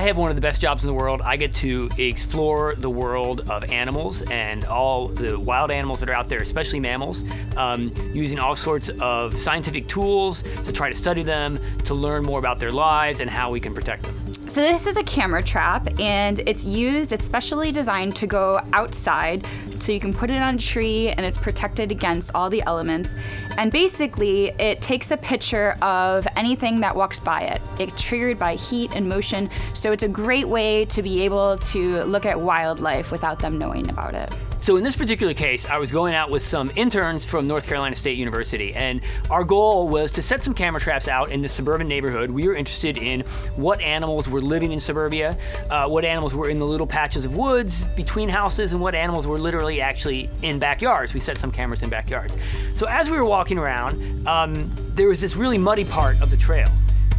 have one of the best jobs in the world. I get to explore the world of animals and all the wild animals that are out there, especially mammals, using all sorts of scientific tools to try to study them, to learn more about their lives and how we can protect them. So this is a camera trap, and it's specially designed to go outside, so you can put it on a tree and it's protected against all the elements. And basically, it takes a picture of anything that walks by it. It's triggered by heat and motion, so it's a great way to be able to look at wildlife without them knowing about it. So in this particular case, I was going out with some interns from North Carolina State University, and our goal was to set some camera traps out in the suburban neighborhood. We were interested in what animals were living in suburbia, what animals were in the little patches of woods between houses, and what animals were literally actually in backyards. We set some cameras in backyards. So as we were walking around, there was this really muddy part of the trail.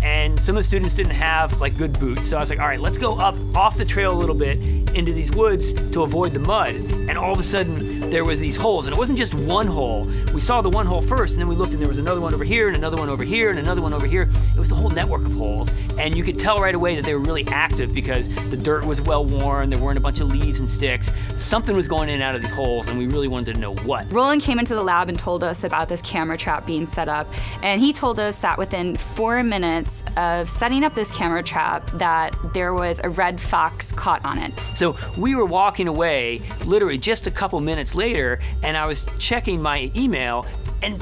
And some of the students didn't have like good boots. So I was like, all right, let's go up off the trail a little bit into these woods to avoid the mud. And all of a sudden there was these holes, and it wasn't just one hole. We saw the one hole first, and then we looked and there was another one over here and another one over here and another one over here. It was a whole network of holes. And you could tell right away that they were really active because the dirt was well worn, there weren't a bunch of leaves and sticks. Something was going in and out of these holes, and we really wanted to know what. Roland came into the lab and told us about this camera trap being set up, and he told us that within 4 minutes of setting up this camera trap that there was a red fox caught on it. So we were walking away literally just a couple minutes later, and I was checking my email, and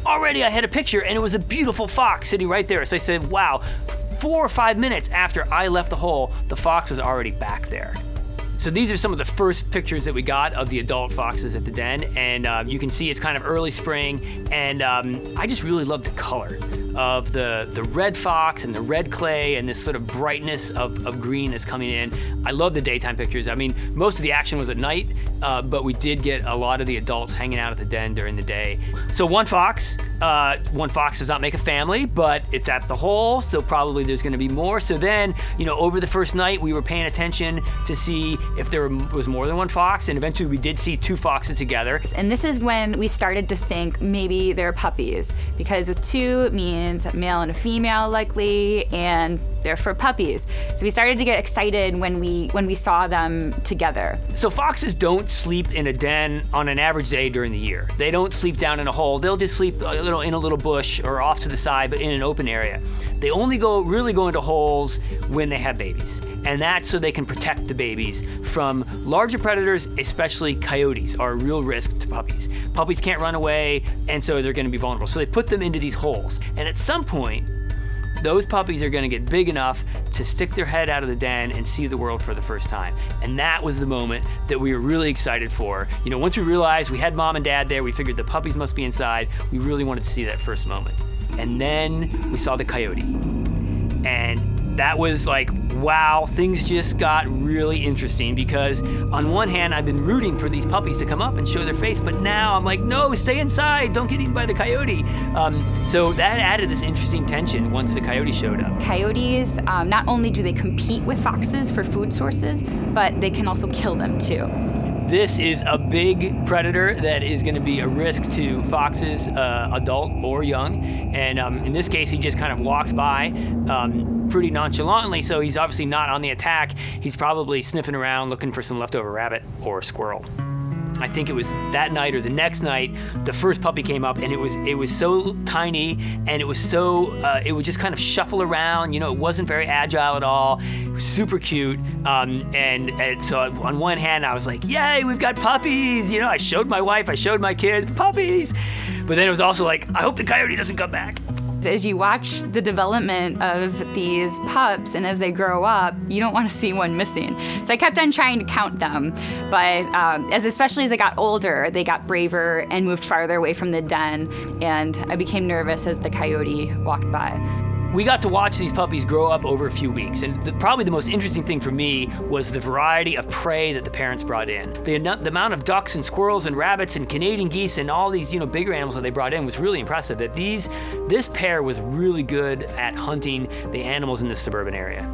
already I had a picture, and it was a beautiful fox sitting right there. So I said, wow, 4 or 5 minutes after I left the hole, the fox was already back there. So these are some of the first pictures that we got of the adult foxes at the den, and you can see it's kind of early spring, and I just really love the color of the red fox and the red clay and this sort of brightness of green that's coming in. I love the daytime pictures. I mean, most of the action was at night, but we did get a lot of the adults hanging out at the den during the day. So one fox does not make a family, but it's at the hole, so probably there's gonna be more. So then, over the first night, we were paying attention to see if there was more than one fox, and eventually we did see 2 foxes together. And this is when we started to think maybe they're puppies, because with 2 means a male and a female likely, and they're for puppies. So we started to get excited when we saw them together. So foxes don't sleep in a den on an average day during the year. They don't sleep down in a hole. They'll just sleep in a little bush or off to the side, but in an open area. They only really go into holes when they have babies. And that's so they can protect the babies from larger predators, especially coyotes are a real risk to puppies. Puppies can't run away, and so they're gonna be vulnerable. So they put them into these holes. And at some point, those puppies are gonna get big enough to stick their head out of the den and see the world for the first time. And that was the moment that we were really excited for. Once we realized we had mom and dad there, we figured the puppies must be inside, we really wanted to see that first moment. And then we saw the coyote. And that was like, wow, things just got really interesting, because on one hand, I've been rooting for these puppies to come up and show their face, but now I'm like, no, stay inside, don't get eaten by the coyote. So that added this interesting tension once the coyote showed up. Coyotes, not only do they compete with foxes for food sources, but they can also kill them too. This is a big predator that is going to be a risk to foxes, adult or young. And in this case, he just kind of walks by pretty nonchalantly, so he's obviously not on the attack. He's probably sniffing around looking for some leftover rabbit or squirrel. I think it was that night or the next night, the first puppy came up, and it was so tiny, and it was so, it would just kind of shuffle around, it wasn't very agile at all. It was super cute, and so on one hand, I was like, yay, we've got puppies, I showed my wife, I showed my kids, puppies, but then it was also like, I hope the coyote doesn't come back. As you watch the development of these pups and as they grow up, you don't want to see one missing. So I kept on trying to count them, but especially as I got older, they got braver and moved farther away from the den, and I became nervous as the coyote walked by. We got to watch these puppies grow up over a few weeks, and probably the most interesting thing for me was the variety of prey that the parents brought in. The amount of ducks and squirrels and rabbits and Canadian geese and all these bigger animals that they brought in was really impressive. That this pair was really good at hunting the animals in this suburban area.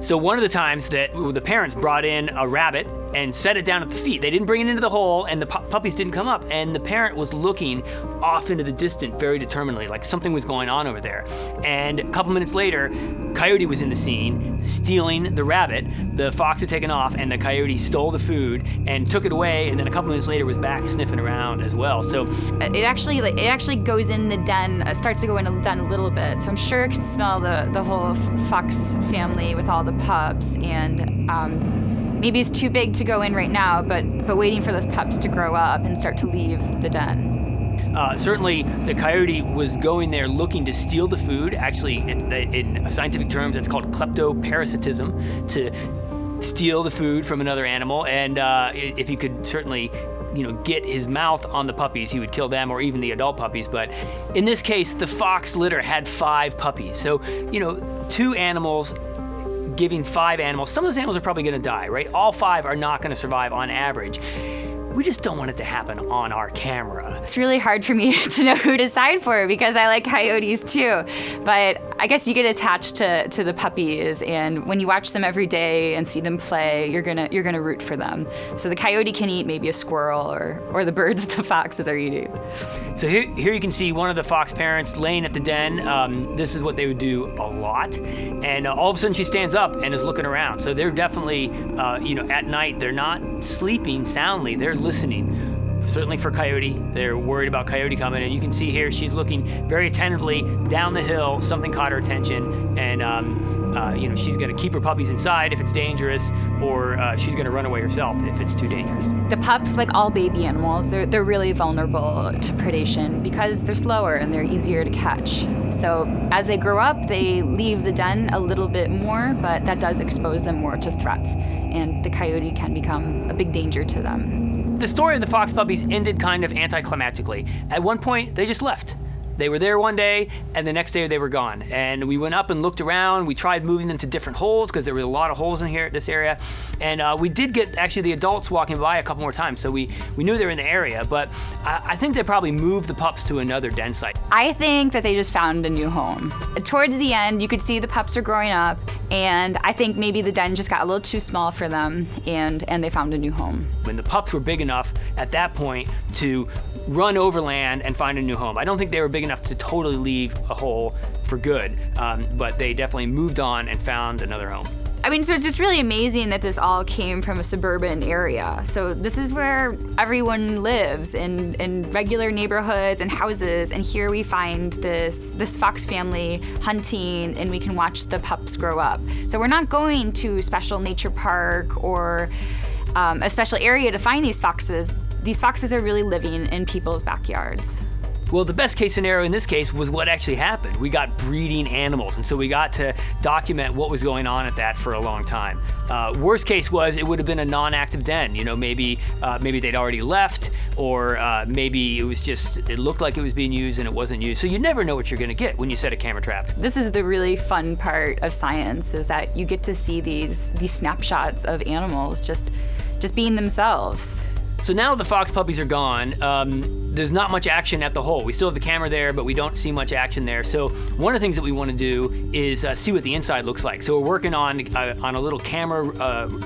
So one of the times that the parents brought in a rabbit and set it down at the feet. They didn't bring it into the hole, and the puppies didn't come up. And the parent was looking off into the distance very determinedly, like something was going on over there. And a couple minutes later, Coyote was in the scene, stealing the rabbit. The fox had taken off, and the Coyote stole the food and took it away. And then a couple minutes later, was back sniffing around as well. So it actually goes in the den, starts to go in the den a little bit. So I'm sure it can smell the whole fox family with all the pups. And maybe it's too big to go in right now, but waiting for those pups to grow up and start to leave the den. Certainly, the Coyote was going there looking to steal the food. Actually, in scientific terms, it's called kleptoparasitism, to steal the food from another animal. And if he could certainly, get his mouth on the puppies, he would kill them, or even the adult puppies. But in this case, the fox litter had 5 puppies. So, 2 animals giving 5 animals. Some of those animals are probably going to die, right? All 5 are not going to survive on average. We just don't want it to happen on our camera. It's really hard for me to know who to side for because I like coyotes too. But I guess you get attached to the puppies, and when you watch them every day and see them play, you're gonna root for them. So the coyote can eat maybe a squirrel or the birds that the foxes are eating. So here you can see one of the fox parents laying at the den. This is what they would do a lot. And all of a sudden she stands up and is looking around. So they're definitely, at night, they're not sleeping soundly. They're listening, certainly for Coyote. They're worried about Coyote coming, and you can see here she's looking very attentively down the hill. Something caught her attention, and she's going to keep her puppies inside if it's dangerous, or she's going to run away herself if it's too dangerous. The pups, like all baby animals, they're really vulnerable to predation because they're slower and they're easier to catch. So as they grow up, they leave the den a little bit more, but that does expose them more to threats, and the coyote can become a big danger to them. The story of the fox puppies ended kind of anticlimactically. At one point, they just left. They were there one day, and the next day they were gone. And we went up and looked around. We tried moving them to different holes because there were a lot of holes in here, this area. And we did get actually the adults walking by a couple more times, so we knew they were in the area. But I think they probably moved the pups to another den site. I think that they just found a new home. Towards the end, you could see the pups are growing up, and I think maybe the den just got a little too small for them, and they found a new home. When the pups were big enough at that point to run overland and find a new home. I don't think they were big enough to totally leave a hole for good, but they definitely moved on and found another home. I mean, so it's just really amazing that this all came from a suburban area. So this is where everyone lives, in regular neighborhoods and houses, and here we find this fox family hunting, and we can watch the pups grow up. So we're not going to a special nature park or a special area to find these foxes. These foxes are really living in people's backyards. Well, the best case scenario in this case was what actually happened. We got breeding animals, and so we got to document what was going on at that for a long time. Worst case was it would have been a non-active den. Maybe they'd already left, or maybe it looked like it was being used and it wasn't used. So you never know what you're going to get when you set a camera trap. This is the really fun part of science, is that you get to see these snapshots of animals just being themselves. So now the fox puppies are gone. There's not much action at the hole. We still have the camera there, but we don't see much action there. So one of the things that we want to do is see what the inside looks like. So we're working on a little camera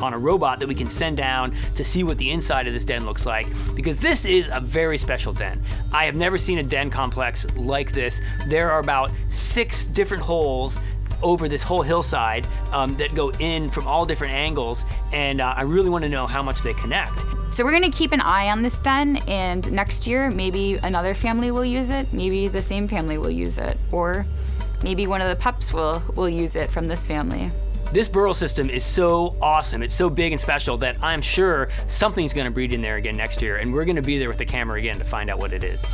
on a robot that we can send down to see what the inside of this den looks like, because this is a very special den. I have never seen a den complex like this. There are about 6 different holes over this whole hillside that go in from all different angles, and I really want to know how much they connect. So we're gonna keep an eye on this den, and next year maybe another family will use it, maybe the same family will use it, or maybe one of the pups will use it from this family. This burrow system is so awesome, it's so big and special that I'm sure something's gonna breed in there again next year, and we're gonna be there with the camera again to find out what it is.